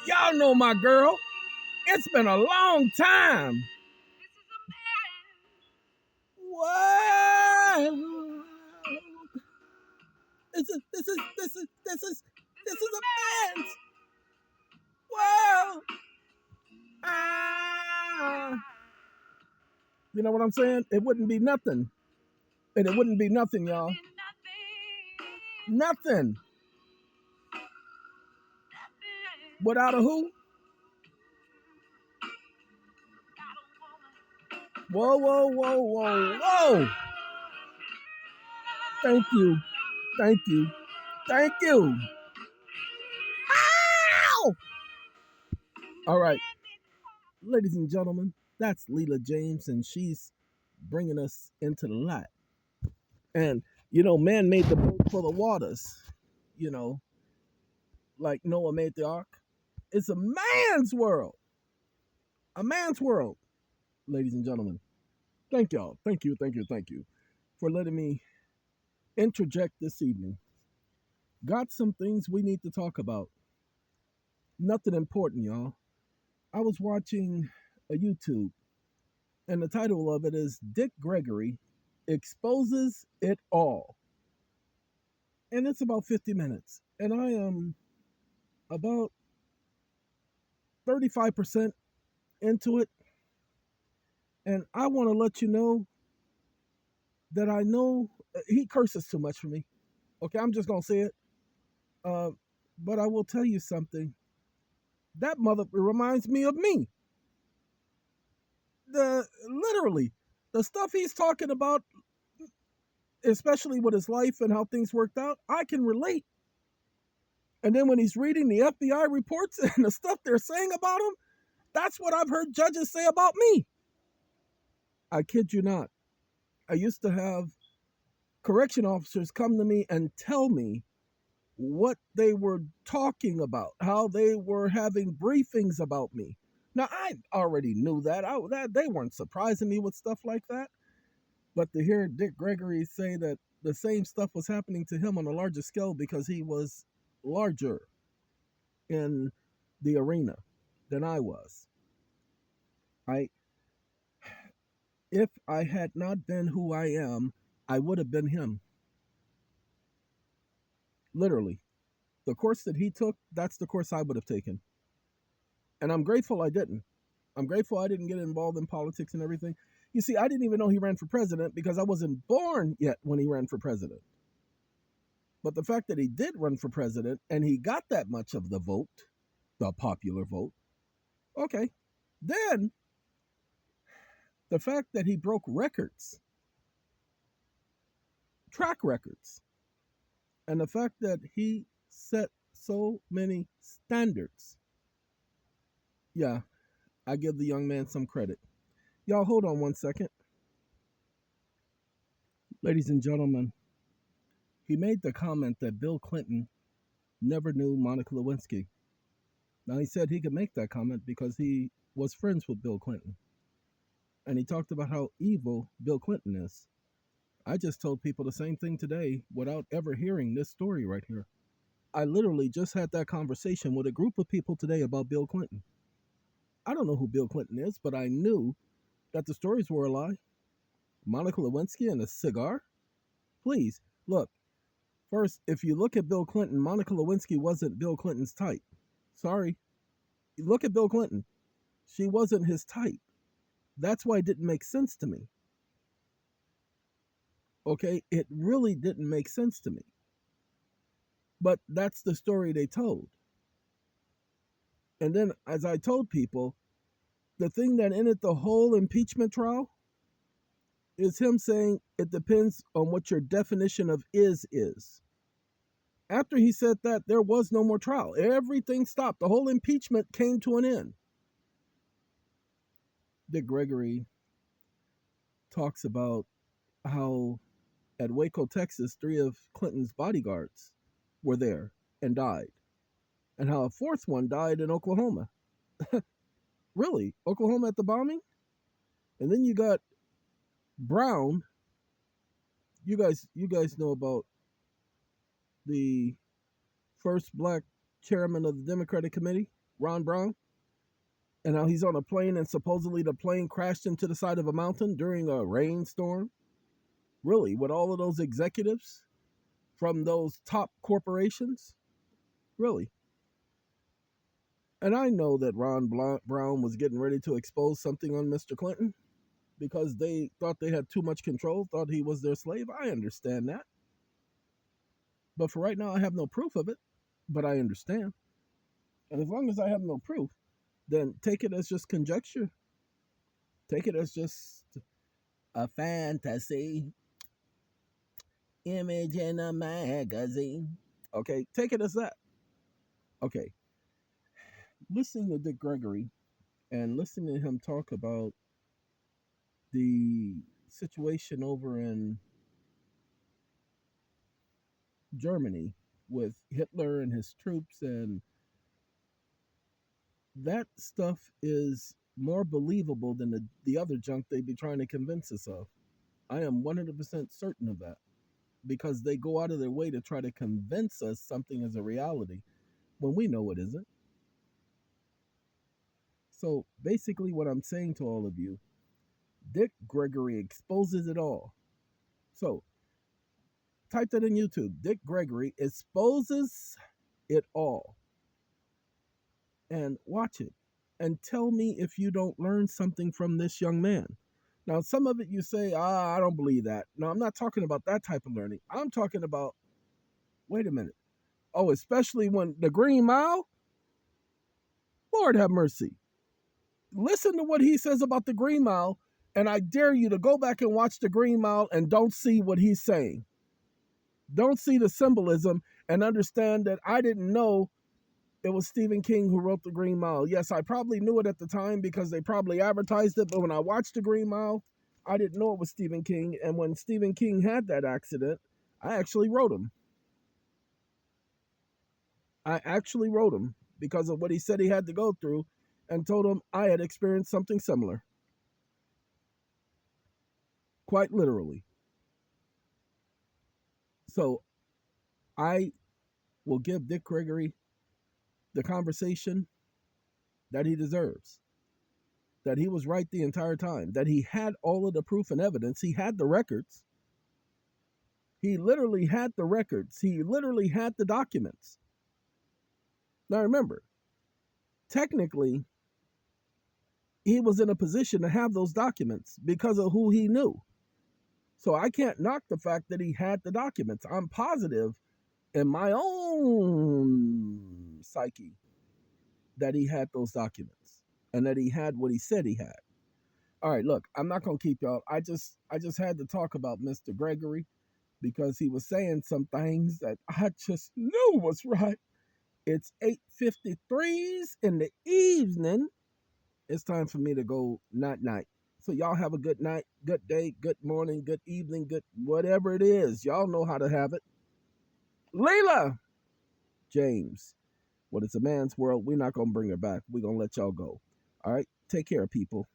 Y'all know my girl. It's been a long time. Wow. This is a man's world. Ah. You know what I'm saying? It wouldn't be nothing. And it wouldn't be nothing, y'all. Nothing. Without a who? Whoa, whoa, whoa, whoa, whoa. Thank you. Thank you. Thank you. Ow! All right. Ladies and gentlemen, that's Leela James, and she's bringing us into the light. And, man made the boat for the waters, you know, like Noah made the ark. It's a man's world. A man's world, ladies and gentlemen. Thank y'all. Thank you, thank you, thank you for letting me interject this evening. Got some things we need to talk about. Nothing important, y'all. I was watching a YouTube, and the title of it is Dick Gregory Exposes It All. And it's about 50 minutes. And I am about 35% into it. And I want to let you know that I know he curses too much for me. Okay, I'm just going to say it. Uh, but I will tell you something. That mother reminds me of me. Literally, the stuff he's talking about, especially with his life and how things worked out, I can relate. And then when he's reading the FBI reports and the stuff they're saying about him, that's what I've heard judges say about me. I kid you not. I used to have correction officers come to me and tell me what they were talking about, how they were having briefings about me. Now, I already knew that. They weren't surprising me with stuff like that. But to hear Dick Gregory say that the same stuff was happening to him on a larger scale because he was larger in the arena than I was. If I had not been who I am, I would have been him. Literally. The course that he took, that's the course I would have taken. And I'm grateful I didn't. I'm grateful I didn't get involved in politics and everything. You see, I didn't even know he ran for president because I wasn't born yet when he ran for president. But the fact that he did run for president and he got that much of the vote, the popular vote, okay. Then the fact that he broke records, track records, and the fact that he set so many standards. Yeah, I give the young man some credit. Y'all, hold on one second. Ladies and gentlemen, he made the comment that Bill Clinton never knew Monica Lewinsky. Now, he said he could make that comment because he was friends with Bill Clinton. And he talked about how evil Bill Clinton is. I just told people the same thing today without ever hearing this story right here. I literally just had that conversation with a group of people today about Bill Clinton. I don't know who Bill Clinton is, but I knew that the stories were a lie. Monica Lewinsky and a cigar? Please, look. First, if you look at Bill Clinton, Monica Lewinsky wasn't Bill Clinton's type. Sorry. Look at Bill Clinton. She wasn't his type. That's why it didn't make sense to me. Okay? It really didn't make sense to me. But that's the story they told. And then, as I told people, the thing that ended the whole impeachment trial is him saying it depends on what your definition of is. After he said that, there was no more trial. Everything stopped. The whole impeachment came to an end. Dick Gregory talks about how at Waco, Texas, 3 of Clinton's bodyguards were there and died, and how a 4th one died in Oklahoma. Really? Oklahoma at the bombing? And then you got Brown. You guys know about the first black chairman of the Democratic Committee? Ron Brown, and now he's on a plane and supposedly the plane crashed into the side of a mountain during a rainstorm. Really, with all of those executives from those top corporations? Really? And I know that Brown was getting ready to expose something on Mr. Clinton because they thought they had too much control, thought he was their slave. I understand that. But for right now, I have no proof of it. But I understand. And as long as I have no proof, then take it as just conjecture. Take it as just a fantasy image in a magazine. Okay, take it as that. Okay, listening to Dick Gregory and listening to him talk about the situation over in Germany with Hitler and his troops, and that stuff is more believable than the other junk they be trying to convince us of. I am 100% certain of that because they go out of their way to try to convince us something is a reality when we know it isn't. So basically, what I'm saying to all of you, Dick Gregory exposes it all. So type that in YouTube. Dick Gregory exposes it all. And watch it. And tell me if you don't learn something from this young man. Now, some of it you say, I don't believe that. No, I'm not talking about that type of learning. I'm talking about, wait a minute. Oh, especially when the Green Mile? Lord have mercy. Listen to what he says about the Green Mile, and I dare you to go back and watch the Green Mile and don't see what he's saying. Don't see the symbolism and understand that I didn't know it was Stephen King who wrote the Green Mile. Yes, I probably knew it at the time because they probably advertised it, but when I watched the Green Mile, I didn't know it was Stephen King. And when Stephen King had that accident, I actually wrote him. I actually wrote him because of what he said he had to go through and told him I had experienced something similar. Quite literally. So I will give Dick Gregory the conversation that he deserves. That he was right the entire time. That he had all of the proof and evidence. He had the records. He literally had the records. He literally had the documents. Now remember, technically, he was in a position to have those documents because of who he knew. So I can't knock the fact that he had the documents. I'm positive in my own psyche that he had those documents and that he had what he said he had. All right, look, I'm not going to keep y'all. I just had to talk about Mr. Gregory because he was saying some things that I just knew was right. It's 8:53 in the evening. It's time for me to go night. So y'all have a good night, good day, good morning, good evening, good whatever it is. Y'all know how to have it. Leela James. Well, it's a man's world. We're not going to bring her back. We're going to let y'all go. All right. Take care, people.